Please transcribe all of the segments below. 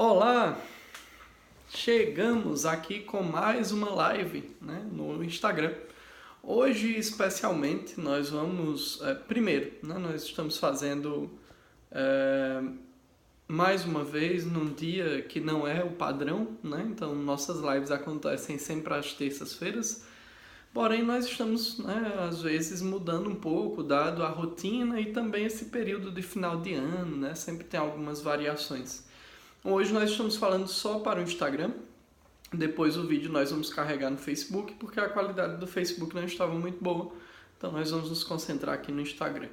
Olá! Chegamos aqui com mais uma live, né, no Instagram. Hoje, especialmente, nós vamos... primeiro, né, nós estamos fazendo mais uma vez num dia que não é o padrão, né? Então, nossas lives acontecem sempre às terças-feiras. Porém, nós estamos, né, às vezes, mudando um pouco, dado a rotina e também esse período de final de ano, né? Sempre tem algumas variações. Hoje nós estamos falando só para o Instagram. Depois o vídeo nós vamos carregar no Facebook, porque a qualidade do Facebook não estava muito boa. Então nós vamos nos concentrar aqui no Instagram.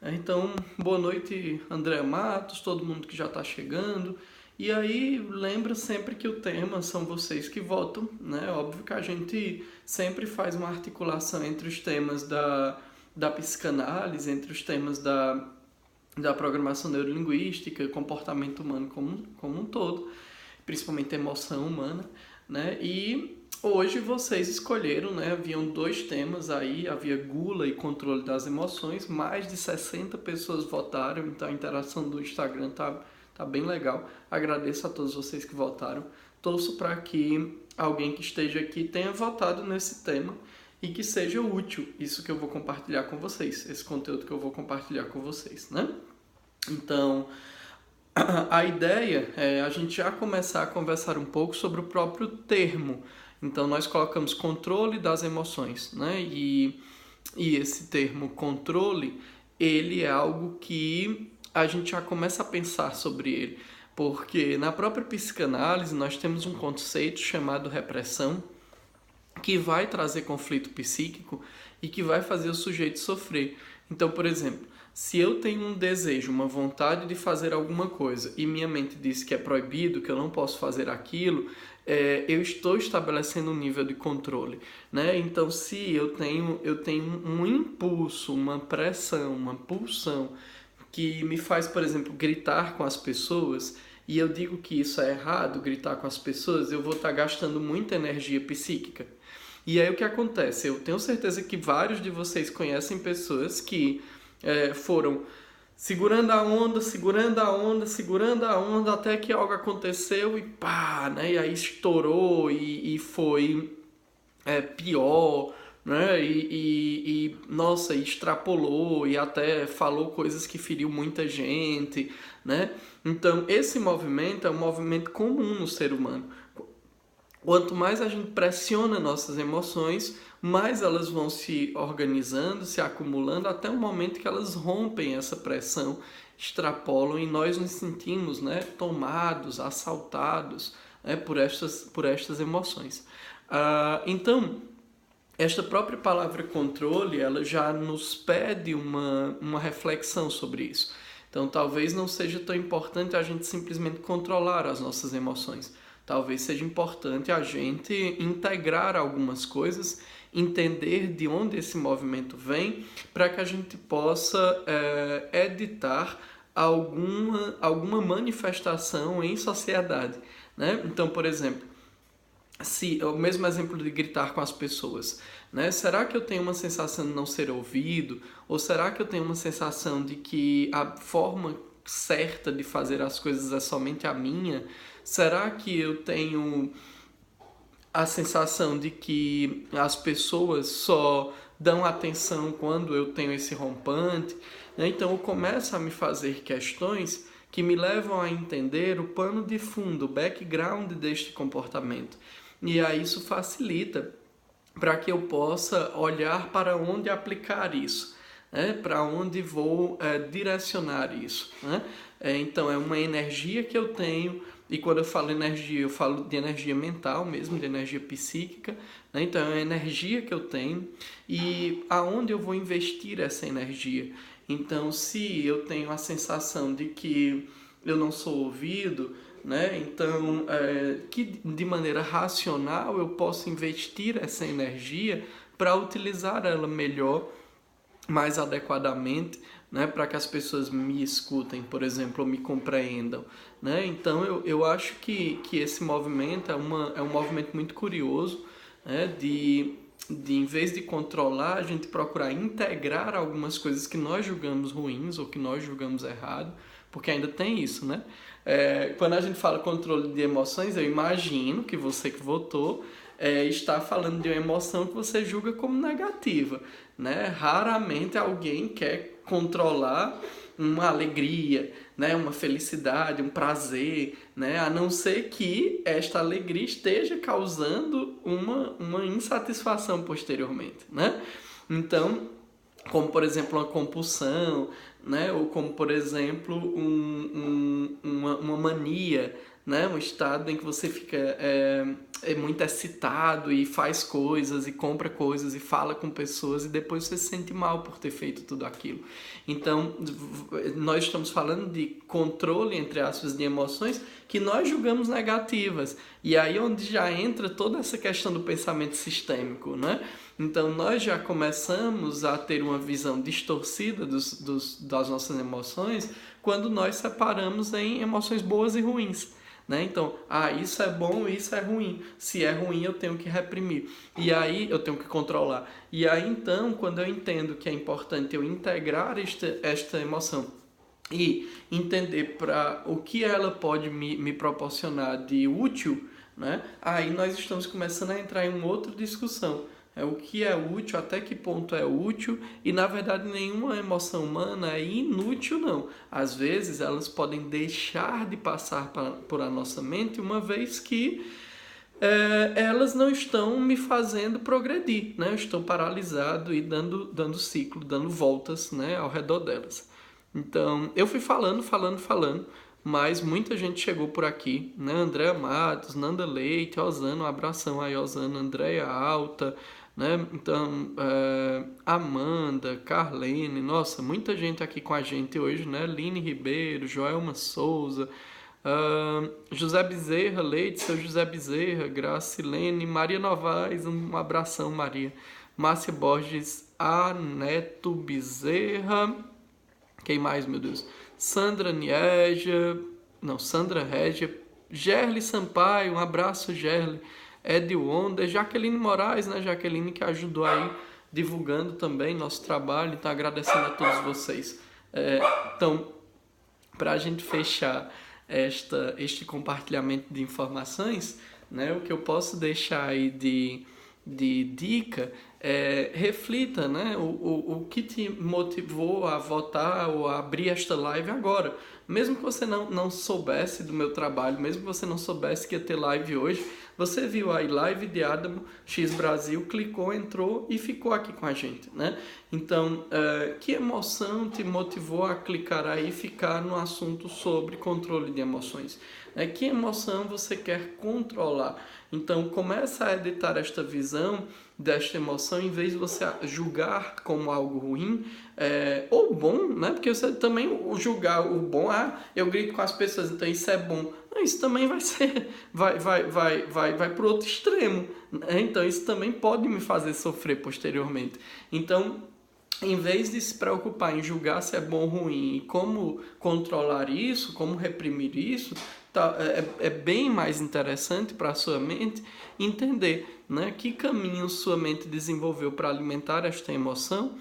Então, boa noite, André Matos, todo mundo que já está chegando. E aí, lembra sempre que o tema são vocês que votam, né? Óbvio que a gente sempre faz uma articulação entre os temas da psicanálise, entre os temas da programação neurolinguística, comportamento humano como um todo, principalmente emoção humana, né? E hoje vocês escolheram, né? Haviam dois temas aí, havia gula e controle das emoções, mais de 60 pessoas votaram, então a interação do Instagram tá bem legal. Agradeço a todos vocês que votaram. Torço para que alguém que esteja aqui tenha votado nesse tema e que seja útil isso que eu vou compartilhar com vocês, esse conteúdo que eu vou compartilhar com vocês, né? Então, a ideia é a gente já começar a conversar um pouco sobre o próprio termo. Então, nós colocamos controle das emoções, né? E esse termo controle, ele é algo que a gente já começa a pensar sobre ele. Porque na própria psicanálise nós temos um conceito chamado repressão, que vai trazer conflito psíquico e que vai fazer o sujeito sofrer. Então, por exemplo, se eu tenho um desejo, uma vontade de fazer alguma coisa e minha mente diz que é proibido, que eu não posso fazer aquilo, eu estou estabelecendo um nível de controle, né? Então, se eu tenho um impulso, uma pressão, uma pulsão que me faz, por exemplo, gritar com as pessoas, e eu digo que isso é errado, gritar com as pessoas, eu vou estar gastando muita energia psíquica. E aí o que acontece? Eu tenho certeza que vários de vocês conhecem pessoas que foram segurando a onda, até que algo aconteceu e pá, né? E aí estourou e foi pior, né? Nossa, extrapolou e até falou coisas que feriu muita gente, né? Então, esse movimento é um movimento comum no ser humano. Quanto mais a gente pressiona nossas emoções, mais elas vão se organizando, se acumulando, até o momento que elas rompem essa pressão, extrapolam e nós nos sentimos, né, tomados, assaltados, né, por estas emoções. Então, esta própria palavra controle, ela já nos pede uma reflexão sobre isso. Então, talvez não seja tão importante a gente simplesmente controlar as nossas emoções. Talvez seja importante a gente integrar algumas coisas, entender de onde esse movimento vem, para que a gente possa editar alguma manifestação em sociedade, né? Então, por exemplo, o mesmo exemplo de gritar com as pessoas, né? Será que eu tenho uma sensação de não ser ouvido? Ou será que eu tenho uma sensação de que a forma certa de fazer as coisas é somente a minha? Será que eu tenho a sensação de que as pessoas só dão atenção quando eu tenho esse rompante? Então eu começo a me fazer questões que me levam a entender o pano de fundo, o background deste comportamento. E aí isso facilita para que eu possa olhar para onde aplicar isso, né? Para onde vou direcionar isso, né? Então é uma energia que eu tenho, e quando eu falo energia, eu falo de energia mental mesmo, de energia psíquica, né? Então é uma energia que eu tenho e aonde eu vou investir essa energia. Então, se eu tenho a sensação de que eu não sou ouvido, né? Então, que de maneira racional eu posso investir essa energia para utilizar ela melhor, mais adequadamente, né? Para que as pessoas me escutem, por exemplo, ou me compreendam, né? Então, eu acho que esse movimento é um movimento muito curioso, né? De em vez de controlar, a gente procurar integrar algumas coisas que nós julgamos ruins ou que nós julgamos errado, porque ainda tem isso, né? Quando a gente fala controle de emoções, eu imagino que você que votou está falando de uma emoção que você julga como negativa, né? Raramente alguém quer controlar uma alegria, né? Uma felicidade, um prazer, né? A não ser que esta alegria esteja causando uma insatisfação posteriormente, né? Então, como por exemplo uma compulsão, né? Ou como por exemplo uma mania, né? Um estado em que você fica muito excitado e faz coisas e compra coisas e fala com pessoas e depois você se sente mal por ter feito tudo aquilo. Então, nós estamos falando de controle, entre aspas, de emoções que nós julgamos negativas. E aí onde já entra toda essa questão do pensamento sistêmico, né? Então, nós já começamos a ter uma visão distorcida das nossas emoções quando nós separamos em emoções boas e ruins. Né? Então, isso é bom, isso é ruim. Se é ruim, eu tenho que reprimir. E aí, eu tenho que controlar. E aí, então, quando eu entendo que é importante eu integrar esta emoção e entender para o que ela pode me proporcionar de útil, né? Aí nós estamos começando a entrar em uma outra discussão. O que é útil, até que ponto é útil, e na verdade nenhuma emoção humana é inútil, não. Às vezes elas podem deixar de passar por a nossa mente, uma vez que elas não estão me fazendo progredir, né? Eu estou paralisado e dando ciclo, dando voltas, né, ao redor delas. Então, eu fui falando, mas muita gente chegou por aqui, né? Andréa Matos, Nanda Leite, Osana, um abração aí, Osana, Andréa Alta, né? Então, Amanda, Carlene, nossa, muita gente aqui com a gente hoje, né? Line Ribeiro, Joelma Souza, José Bezerra Leite, seu José Bezerra, Gracilene, Maria Novaes, um abração, Maria, Márcia Borges, Neto Bezerra, quem mais, meu Deus? Sandra Régia, Gerli Sampaio, um abraço, Gerli, Ed Wonder, Jaqueline Moraes, né? Jaqueline que ajudou aí divulgando também nosso trabalho, então agradecendo a todos vocês. Então, para a gente fechar este compartilhamento de informações, né? O que eu posso deixar aí de dica reflita, né? O que te motivou a votar ou a abrir esta live agora. Mesmo que você não soubesse do meu trabalho, mesmo que você não soubesse que ia ter live hoje, você viu aí live de Adamo X Brasil, clicou, entrou e ficou aqui com a gente, né? Então, que emoção te motivou a clicar aí e ficar no assunto sobre controle de emoções? Que emoção você quer controlar? Então, começa a editar esta visão desta emoção, em vez de você julgar como algo ruim ou bom, né? Porque você também julgar o bom, eu grito com as pessoas, então isso é bom. Isso também vai ser, vai para o outro extremo, né? Então isso também pode me fazer sofrer posteriormente. Então, em vez de se preocupar em julgar se é bom ou ruim e como controlar isso, como reprimir isso, é bem mais interessante para a sua mente entender, né, que caminho sua mente desenvolveu para alimentar esta emoção.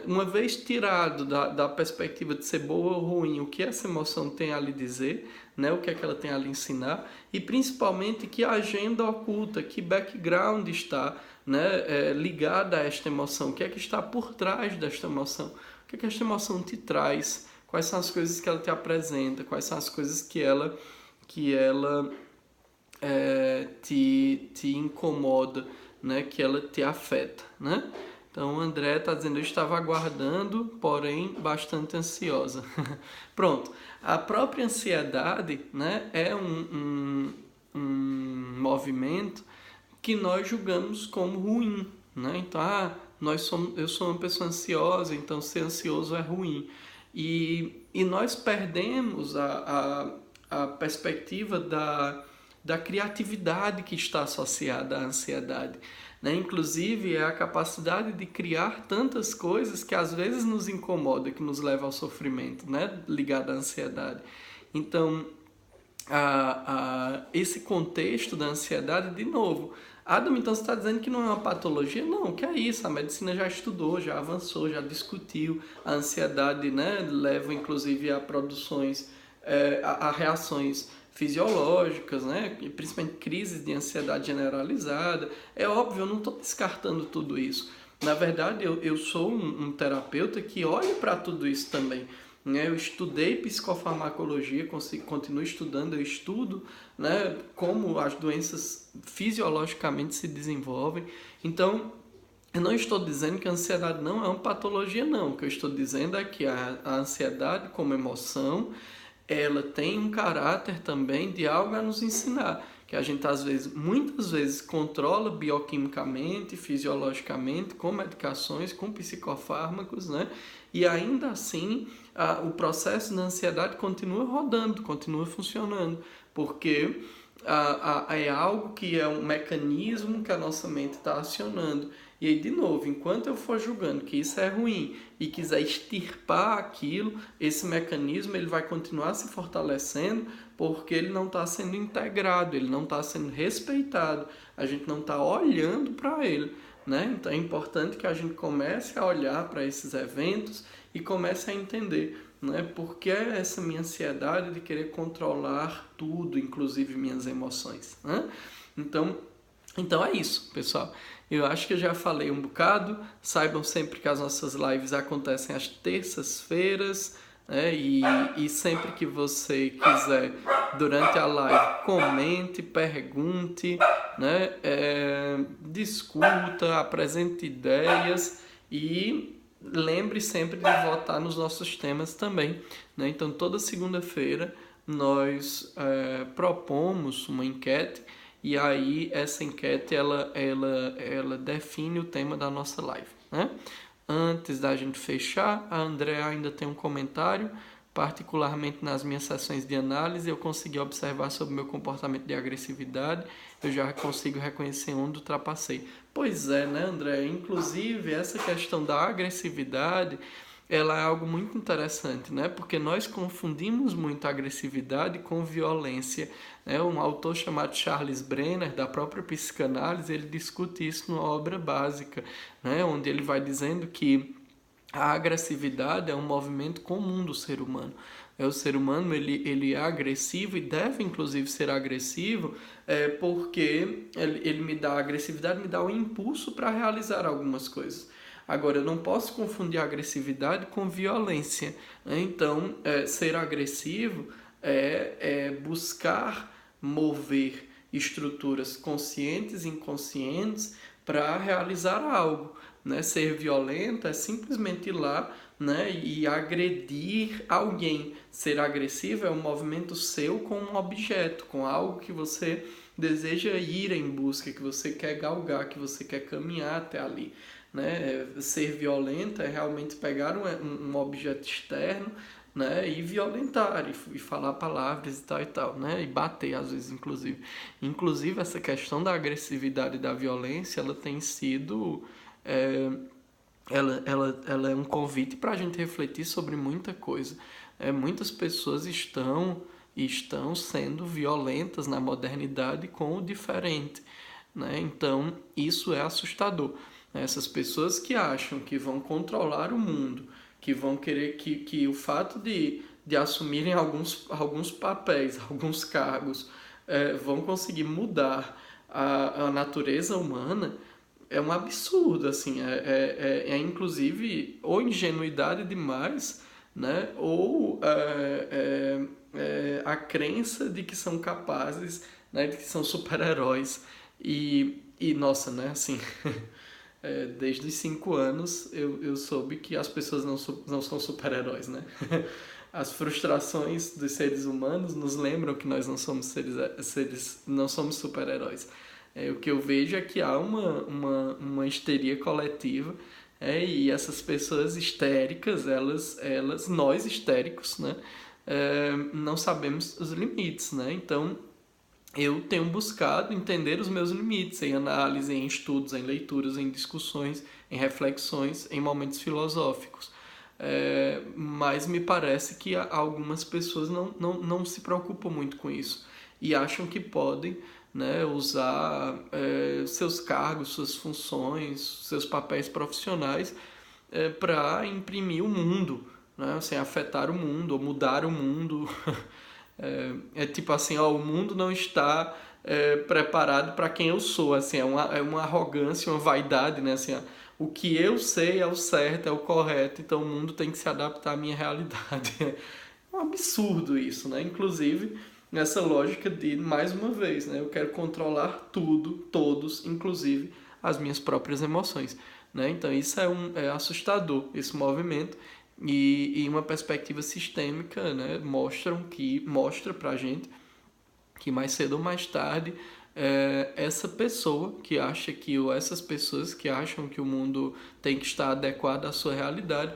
Uma vez tirado da perspectiva de ser boa ou ruim, o que essa emoção tem a lhe dizer, né, o que é que ela tem a lhe ensinar, e principalmente que agenda oculta, que background está, né, ligada a esta emoção, o que é que está por trás desta emoção, o que é que esta emoção te traz, quais são as coisas que ela te apresenta, quais são as coisas que ela te incomoda, né, que ela te afeta, né? Então, o André está dizendo, eu estava aguardando, porém bastante ansiosa. Pronto. A própria ansiedade, né, é um movimento que nós julgamos como ruim, né? Então, eu sou uma pessoa ansiosa, então ser ansioso é ruim. E nós perdemos a perspectiva da criatividade que está associada à ansiedade. Né? Inclusive, é a capacidade de criar tantas coisas que às vezes nos incomoda, que nos leva ao sofrimento, né? Ligado à ansiedade. Então, esse contexto da ansiedade, de novo, Adam, então você está dizendo que não é uma patologia? Não, que é isso, a medicina já estudou, já avançou, já discutiu. A ansiedade, né, leva inclusive a produções, a reações fisiológicas, né, e principalmente crises de ansiedade generalizada. É óbvio, eu não estou descartando tudo isso. Na verdade, eu sou um terapeuta que olha para tudo isso também. Né? Eu estudei psicofarmacologia, continuo estudando, eu estudo, né, como as doenças fisiologicamente se desenvolvem. Então, eu não estou dizendo que a ansiedade não é uma patologia, não. O que eu estou dizendo é que a ansiedade como emoção, ela tem um caráter também de algo a nos ensinar, que a gente às vezes, muitas vezes controla bioquimicamente, fisiologicamente, com medicações, com psicofármacos, né? E ainda assim, o processo da ansiedade continua rodando, continua funcionando, porque é algo que é um mecanismo que a nossa mente está acionando. E aí, de novo, enquanto eu for julgando que isso é ruim e quiser extirpar aquilo, esse mecanismo ele vai continuar se fortalecendo porque ele não está sendo integrado, ele não está sendo respeitado, a gente não está olhando para ele. Né? Então é importante que a gente comece a olhar para esses eventos e comece a entender, né? Por que essa minha ansiedade de querer controlar tudo, inclusive minhas emoções. Né? Então é isso, pessoal. Eu acho que eu já falei um bocado. Saibam sempre que as nossas lives acontecem às terças-feiras. Né? E sempre que você quiser, durante a live, comente, pergunte, né? Discuta, apresente ideias e lembre sempre de votar nos nossos temas também. Né? Então, toda segunda-feira nós propomos uma enquete e aí essa enquete ela define o tema da nossa live. Né? Antes da gente fechar, a Andrea ainda tem um comentário. Particularmente nas minhas sessões de análise, eu consegui observar sobre o meu comportamento de agressividade, eu já consigo reconhecer onde ultrapassei. Pois é, né, André? Inclusive, essa questão da agressividade, ela é algo muito interessante, né? Porque nós confundimos muito a agressividade com violência. Né? Um autor chamado Charles Brenner, da própria psicanálise, ele discute isso numa obra básica, né? Onde ele vai dizendo que a agressividade é um movimento comum do ser humano. O ser humano ele é agressivo e deve inclusive ser agressivo porque ele me dá a agressividade, me dá o impulso para realizar algumas coisas. Agora, eu não posso confundir a agressividade com violência. Né? Então, ser agressivo é buscar mover estruturas conscientes e inconscientes para realizar algo. Né? Ser violento é simplesmente ir lá, né, e agredir alguém. Ser agressivo é um movimento seu com um objeto, com algo que você deseja ir em busca, que você quer galgar, que você quer caminhar até ali. Né? Ser violento é realmente pegar um objeto externo, né, e violentar, e falar palavras e tal, né, e bater às vezes, inclusive essa questão da agressividade e da violência, ela tem sido ela é um convite para a gente refletir sobre muita coisa. Muitas pessoas estão sendo violentas na modernidade com o diferente. Né? Então, isso é assustador. Essas pessoas que acham que vão controlar o mundo, que vão querer que o fato de assumirem alguns papéis, alguns cargos, vão conseguir mudar a natureza humana, é um absurdo, assim, inclusive ou ingenuidade demais, né? Ou a crença de que são capazes, né? De que são super-heróis. E nossa, né? Assim, desde os 5 anos eu soube que as pessoas não são super-heróis, né? As frustrações dos seres humanos nos lembram que nós não somos não somos super-heróis. O que eu vejo é que há uma histeria coletiva, e essas pessoas histéricas, nós histéricos, né, não sabemos os limites. Né? Então, eu tenho buscado entender os meus limites em análise, em estudos, em leituras, em discussões, em reflexões, em momentos filosóficos. Mas me parece que algumas pessoas não se preocupam muito com isso e acham que podem, né, usar seus cargos, suas funções, seus papéis profissionais para imprimir o mundo, né, assim, afetar o mundo, ou mudar o mundo. Tipo assim, ó, o mundo não está preparado para quem eu sou, assim, é uma arrogância, uma vaidade, né, assim, ó, o que eu sei é o certo, é o correto, então o mundo tem que se adaptar à minha realidade. É um absurdo isso, né? Inclusive, nessa lógica de, mais uma vez, né? Eu quero controlar tudo, todos, inclusive as minhas próprias emoções, né? Então isso é assustador, esse movimento, e uma perspectiva sistêmica, né? Mostra pra gente que mais cedo ou mais tarde essa pessoa que acha que, ou essas pessoas que acham que o mundo tem que estar adequado à sua realidade,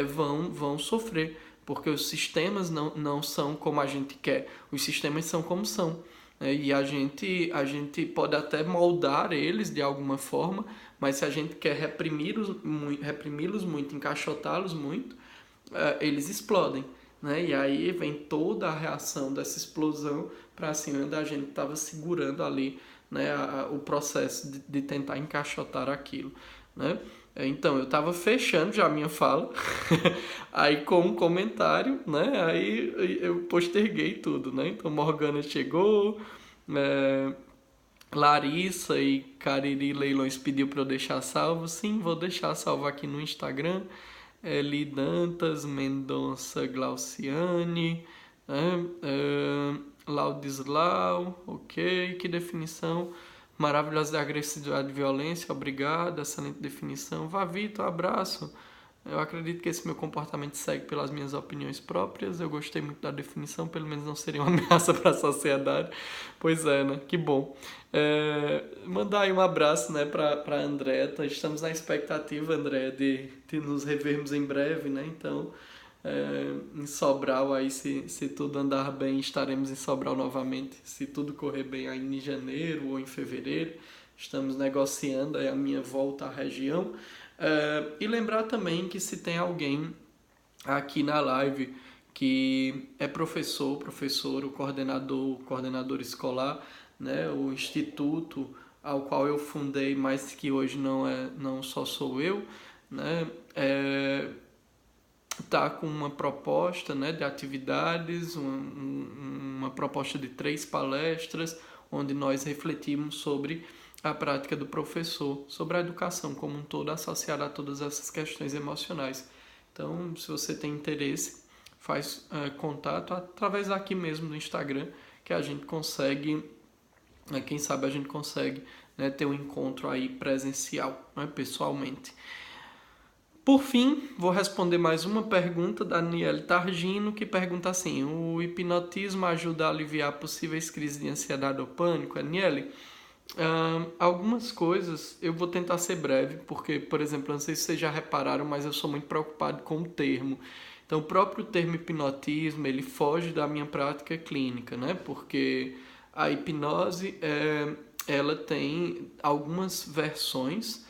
vão sofrer, porque os sistemas não são como a gente quer, os sistemas são como são. E a gente pode até moldar eles de alguma forma, mas se a gente quer reprimi-los muito, encaixotá-los muito, eles explodem, né? E aí vem toda a reação dessa explosão para cima da gente estava segurando ali, né, o processo de tentar encaixotar aquilo, né? Então, eu estava fechando já a minha fala, aí com um comentário, né, aí eu posterguei tudo, né? Então, Morgana chegou, Larissa e Cariri Leilões pediu para eu deixar salvo. Sim, vou deixar salvo aqui no Instagram. Eli Dantas, Mendonça Glauciane, Laudislau, ok, que definição maravilhosa da agressividade e violência, obrigado, excelente definição. Vá, Vitor, abraço. Eu acredito que esse meu comportamento segue pelas minhas opiniões próprias. Eu gostei muito da definição, pelo menos não seria uma ameaça para a sociedade. Pois é, né? Que bom. Mandar aí um abraço, né, para André. Estamos na expectativa, André, de nos revermos em breve, né? Então, em Sobral, aí, se tudo andar bem, estaremos em Sobral novamente. Se tudo correr bem aí em janeiro ou em fevereiro. Estamos negociando aí a minha volta à região. E lembrar também que se tem alguém aqui na live que é professor, o coordenador escolar, né, o instituto ao qual eu fundei, mas que hoje não só sou eu, né, tá com uma proposta, né, de atividades, uma proposta de 3 palestras, onde nós refletimos sobre a prática do professor, sobre a educação como um todo, associada a todas essas questões emocionais. Então, se você tem interesse, faz contato através aqui mesmo do Instagram, que a gente consegue, quem sabe a gente consegue, né, ter um encontro aí presencial, né, pessoalmente. Por fim, vou responder mais uma pergunta da Daniele Targino, que pergunta assim: o hipnotismo ajuda a aliviar possíveis crises de ansiedade ou pânico? Daniele, algumas coisas eu vou tentar ser breve, porque, por exemplo, não sei se vocês já repararam, mas eu sou muito preocupado com o termo. Então, o próprio termo hipnotismo, ele foge da minha prática clínica, né? Porque a hipnose, ela tem algumas versões,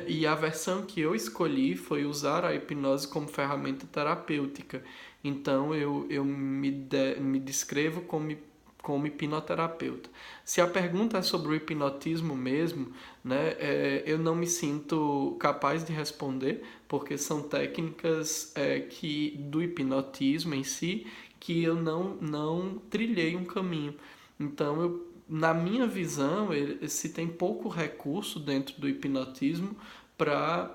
e a versão que eu escolhi foi usar a hipnose como ferramenta terapêutica. Então, eu me descrevo como hipnoterapeuta. Se a pergunta é sobre o hipnotismo mesmo, né, eu não me sinto capaz de responder, porque são técnicas do hipnotismo em si que eu não trilhei um caminho. Então, na minha visão, se tem pouco recurso dentro do hipnotismo para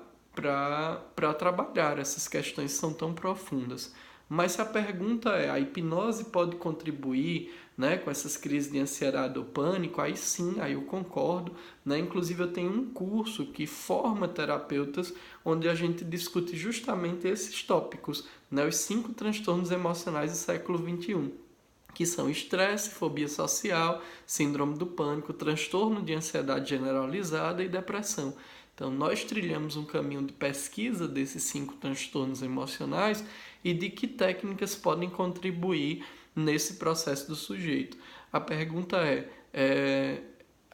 trabalhar essas questões que são tão profundas. Mas se a pergunta é: a hipnose pode contribuir, né, com essas crises de ansiedade ou pânico? Aí sim, aí eu concordo, né? Inclusive eu tenho um curso que forma terapeutas, onde a gente discute justamente esses tópicos, né, os 5 transtornos emocionais do século XXI, que são estresse, fobia social, síndrome do pânico, transtorno de ansiedade generalizada e depressão. Então, nós trilhamos um caminho de pesquisa desses 5 transtornos emocionais e de que técnicas podem contribuir nesse processo do sujeito. A pergunta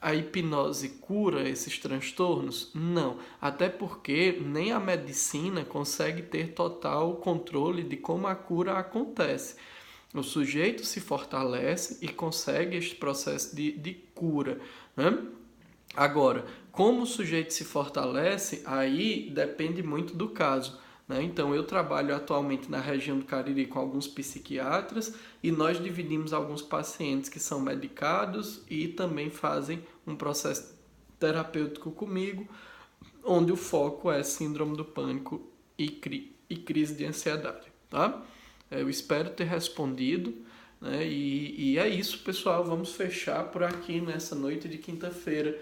a hipnose cura esses transtornos? Não, até porque nem a medicina consegue ter total controle de como a cura acontece. O sujeito se fortalece e consegue este processo de cura, né? Agora, como o sujeito se fortalece, aí depende muito do caso, né? Então, eu trabalho atualmente na região do Cariri com alguns psiquiatras e nós dividimos alguns pacientes que são medicados e também fazem um processo terapêutico comigo, onde o foco é síndrome do pânico e crise de ansiedade, tá? Eu espero ter respondido, né? E é isso, pessoal. Vamos fechar por aqui nessa noite de quinta-feira.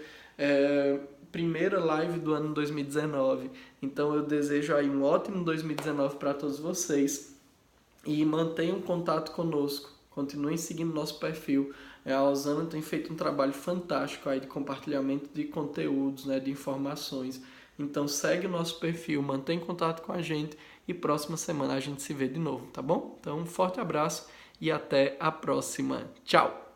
Primeira live do ano 2019. Então eu desejo aí um ótimo 2019 para todos vocês. E mantenham contato conosco. Continuem seguindo nosso perfil. A Osana tem feito um trabalho fantástico aí de compartilhamento de conteúdos, né, de informações. Então segue o nosso perfil, mantém contato com a gente e próxima semana a gente se vê de novo, tá bom? Então um forte abraço e até a próxima. Tchau!